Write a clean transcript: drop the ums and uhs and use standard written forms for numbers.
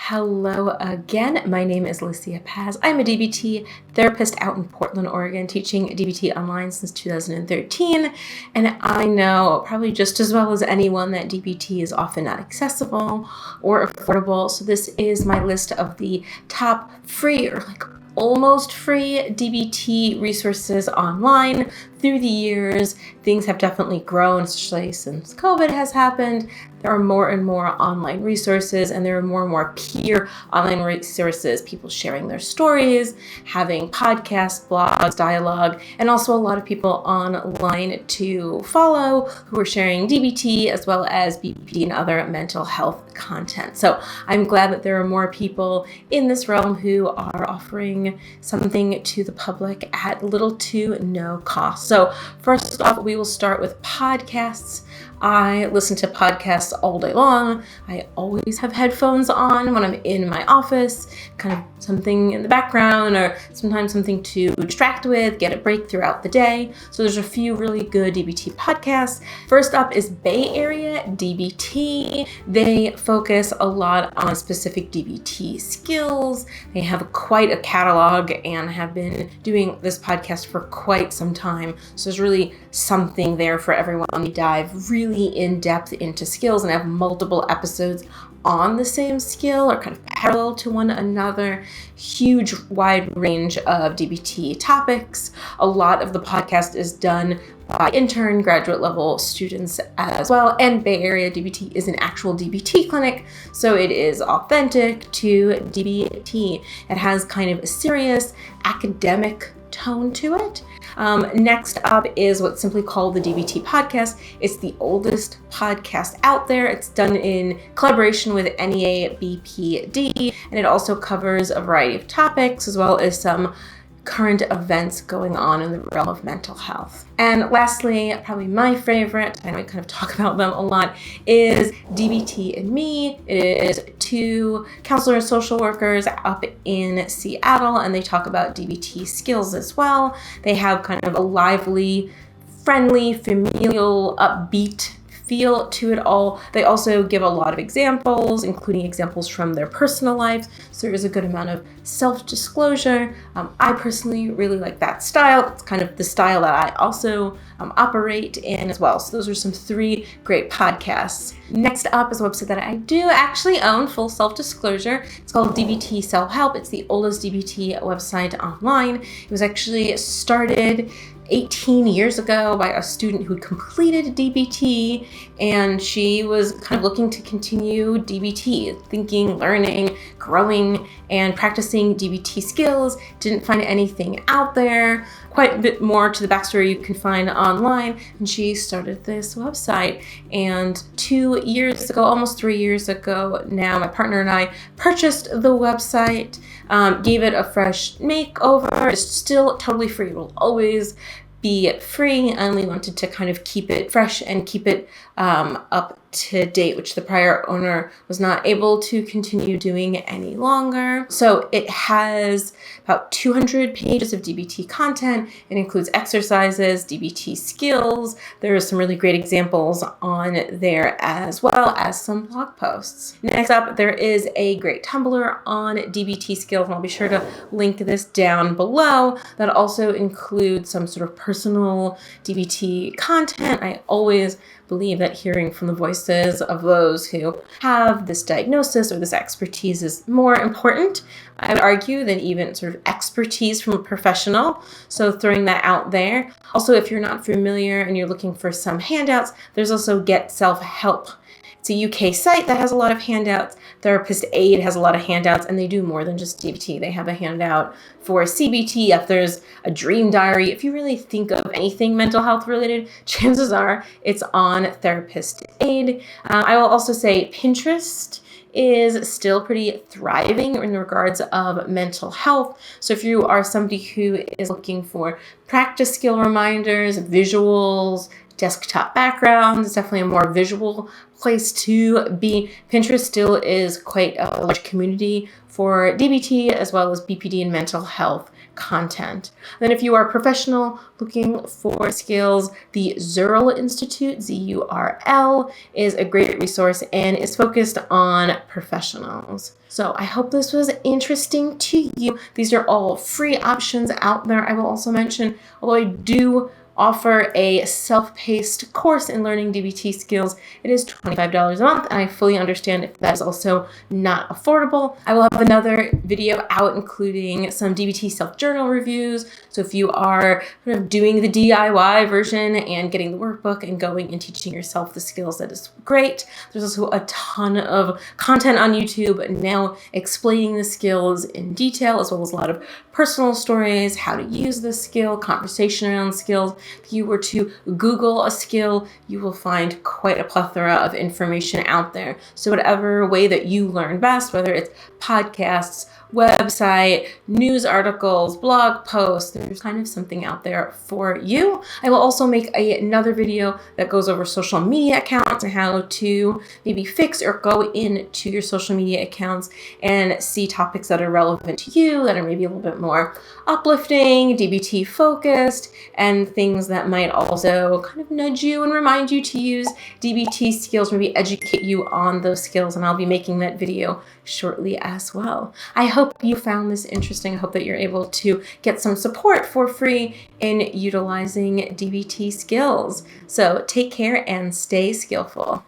Hello again. My name is Alicia Paz. I'm a DBT therapist out in Portland, Oregon, teaching DBT online since 2013. And I know probably just as well as anyone that DBT is often not accessible or affordable. So this is my list of the top free or almost free DBT resources online. Through the years, things have definitely grown, especially since COVID has happened. There are more and more online resources, and there are more and more peer online resources, people sharing their stories, having podcasts, blogs, dialogue, and also a lot of people online to follow who are sharing DBT as well as BPD and other mental health content. So I'm glad that there are more people in this realm who are offering something to the public at little to no cost. So first off, we will start with podcasts. I listen to podcasts all day long. I always have headphones on when I'm in my office, kind of something in the background or sometimes something to distract with, get a break throughout the day. So there's a few really good DBT podcasts. First up is Bay Area DBT. They focus a lot on specific DBT skills. They have quite a catalog and have been doing this podcast for quite some time. So there's really something there for everyone. They dive really in depth into skills and have multiple episodes on the same skill or kind of parallel to one another. Huge wide range of DBT topics. A lot of the podcast is done by intern, graduate level students as well. And Bay Area DBT is an actual DBT clinic, so it is authentic to DBT. It has kind of a serious academic tone to it. Next up is what's simply called the DBT podcast. It's the oldest podcast out there. It's done in collaboration with NEA BPD, and it also covers a variety of topics as well as some current events going on in the realm of mental health. And lastly, probably my favorite, I know we kind of talk about them a lot, is DBT and Me. It is two counselors, social workers up in Seattle, and they talk about DBT skills as well. They have kind of a lively, friendly, familial, upbeat feel to it all. They also give a lot of examples, including examples from their personal lives. So there is a good amount of self-disclosure. I personally really like that style. It's kind of the style that I also operate in as well. So those are some three great podcasts. Next up is a website that I do actually own, full self-disclosure. It's called DBT Self-Help. It's the oldest DBT website online. It was actually started 18 years ago by a student who completed DBT, and she was kind of looking to continue DBT, thinking, learning, growing, and practicing DBT skills. Didn't find anything out there. Quite a bit more to the backstory you can find online, and she started this website. And 2 years ago, almost 3 years ago now, my partner and I purchased the website, gave it a fresh makeover. It's still totally free. It will always be free, and we wanted to kind of keep it fresh and keep it up to date, which the prior owner was not able to continue doing any longer. So it has about 200 pages of DBT content. It includes exercises, DBT skills. There are some really great examples on there as well as some blog posts. Next up, there is a great Tumblr on DBT skills, and I'll be sure to link this down below. That also includes some sort of personal DBT content. I always believe that hearing from the voices of those who have this diagnosis or this expertise is more important, I would argue, than even sort of expertise from a professional. So throwing that out there. Also, if you're not familiar and you're looking for some handouts, there's also Get Self-Help. It's a UK site that has a lot of handouts. Therapist Aid has a lot of handouts, and they do more than just DBT. They have a handout for CBT. If there's a dream diary, if you really think of anything mental health related, chances are it's on Therapist Aid. I will also say Pinterest is still pretty thriving in regards of mental health. So if you are somebody who is looking for practice skill reminders, visuals, desktop backgrounds, it's definitely a more visual place to be. Pinterest still is quite a large community for DBT as well as BPD and mental health content. Then if you are a professional looking for skills, the Zurl Institute, Z-U-R-L, is a great resource and is focused on professionals. So I hope this was interesting to you. These are all free options out there. I will also mention, although I do offer a self-paced course in learning DBT skills, it is $25 a month, and I fully understand if that is also not affordable. I will have another video out including some DBT self-journal reviews. So if you are kind of doing the DIY version and getting the workbook and going and teaching yourself the skills, that is great. There's also a ton of content on YouTube now explaining the skills in detail, as well as a lot of personal stories, how to use the skill, conversation around skills. If you were to Google a skill, you will find quite a plethora of information out there. So whatever way that you learn best, whether it's podcasts, website, news articles, blog posts, there's kind of something out there for you. I will also make another video that goes over social media accounts and how to maybe fix or go into your social media accounts and see topics that are relevant to you, that are maybe a little bit more uplifting, DBT focused, and things that might also kind of nudge you and remind you to use DBT skills, maybe educate you on those skills, and I'll be making that video shortly as well. I hope you found this interesting. I hope that you're able to get some support for free in utilizing DBT skills. So take care and stay skillful.